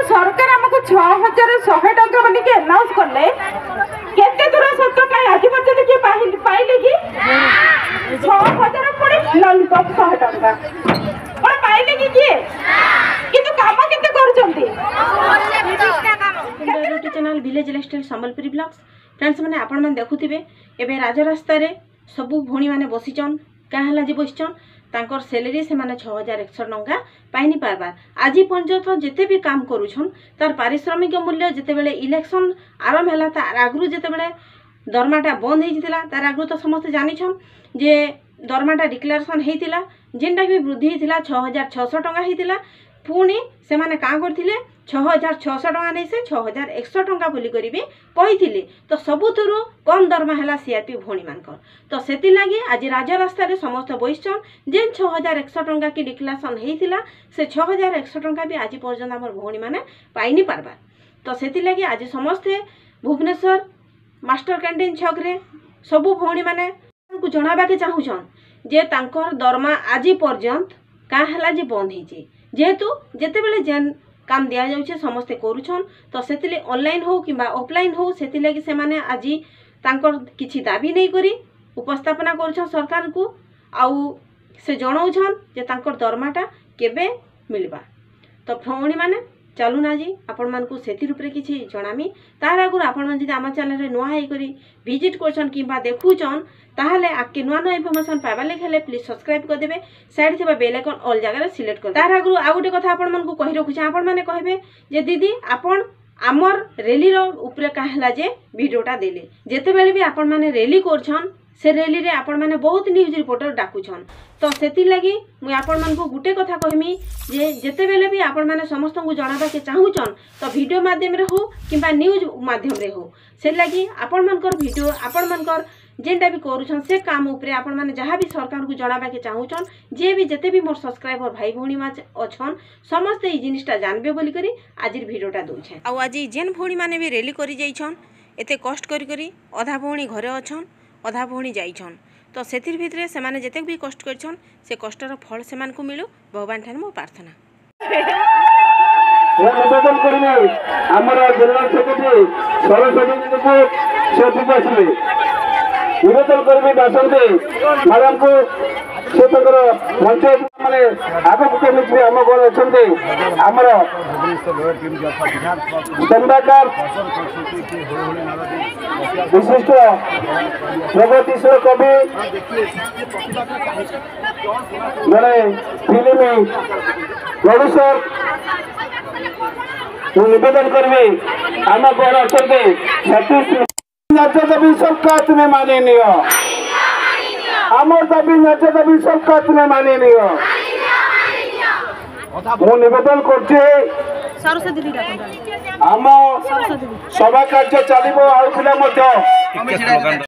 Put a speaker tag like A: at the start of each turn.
A: सरकार आमको 6100 टंका बोली के अनाउंस करले केते दूर सत्य काई आज पर्यंत के पाइले कि 6000 पड़े लॉलीपॉप 100 टंका और पाइले कि किंतु काम केते करचंती
B: YouTube channel village lifestyle Sambalpuri blogs friends माने आपण मन देखुथिबे एबे राज रास्ता रे सबु भोणी माने बसिचन का हला जे बसिचन तांकर सैलरी से माने 6100 टंका पाइनी पारबार आज पर्यंत जेते भी काम करूछन तार पारिश्रमिक मूल्य जेते बेले इलेक्शन आरंभ हला तार आगरु जेते बेले दरमाटा बंद हेजितिला तार आगरु तो समस्त जानिछन जे दरमाटा डिक्लेरेशन हेतिला जेनटा भी वृद्धि हेतिला 6600 टंका हेतिला पुणी से माने का करथिले 6600 टंका नहीं से 6100 टंका बोली करी भी कही तो सबुथुरु कम दरमा है सीआरपी भोणी मानकर तो सेति लगी आज राज रास्ता रे समस्त बहिष्ठन जेन 6100 टंका की डिक्लेरेशन हेतिला से 6100 टंका भी आज पर्यंत आम भोणी माने पाइनी पारबा तो सेति लगी आज समस्ते भुवनेश्वर मास्टर कैंटीन छक रे सबु भोणी माने को जणाबा के चाहूछन जे तांकर दरमा आज पर्यंत का हला जे बंद हेची जेहेतु जेते बेले जेन काम दिया जाउछे समस्ते करूछन तो सेतिले ऑनलाइन हो किबा ऑफलाइन हो सेतिले कि से माने आज तांकर किछि दाबी नै करी उपस्थापना करूछन सरकार को आउ से जणाउछन जे तांकर दरमाटा केबे मिलबा तो भौणी माने चलू ना जी आपण मान को सेति रूपरे किछि जणामी तार आगुर आपण मन जदि आमा चैनल रे नुआ हेई करी विजिट करछन किबा देखुछन ताहले आके नुआ नुआ इन्फॉर्मेशन पाइबा लेखेले प्लीज सब्सक्राइब कर देबे साइड थिबा बेल आइकन ऑल जगह रे सिलेक्ट कर तार आगुर आ गुटे कथा आपण मन को कहि रखुछ आपण माने कहबे जे दीदी आपण आमर रैली रो ऊपरे कहला जे वीडियोटा देले जेते बेले भी आपण माने रैली करछन से रैली रे आपण माने बहुत न्यूज रिपोर्टर डाकुछन तो सेति लगी मुई आपण मन को गुटे कथा कहमी जे जेते बेले भी आपण माने समस्त को जणाबा के चाहूछन तो वीडियो माध्यम रे हो किबा न्यूज माध्यम रे हो से लगी आपण मनकर वीडियो आपण मनकर जेनटा भी करूछन से काम ऊपरे आपण माने जहाँ भी सरकार को जणाबा के चाहूछन जे भी जेते भी मोर सब्सक्राइबर भाई भौणी माच अछन समस्त ई जिनिसटा जानबे बोली करी आजिर वीडियोटा दोछे आ आज जेन भौणी माने भी रैली करी जाइछन एते कष्ट करी करी आधा भौणी घरे अछन आधा भौणी जाइछन तो सेतिर भितरे से माने जेते भी कष्ट करछन से कष्टर फल से मान को मिलु भगवान ठान मो प्रार्थना
C: मैं निवेदन करिमे हमर जिला सेक्रेटरी सरस्वती जी को सेठी आसिबे निवेदन करबे बासंते मैडम को से तकर पंचायत माने आगो के मित्र हम घर अछंते हमर दंडाकार विशिष्ट प्रगतिशील कवि जड़े फिल्म प्रोड्यूसर निवेदन करेंगे आम घर अच्छे न्याय दाबी सरकार तुम्हें माने नियो आमर दाबी न्याय दाबी सरकार तुम्हें माने नियो मु निवेदन करछे आम सभा कार्य चलिबो आउ पिला मध्य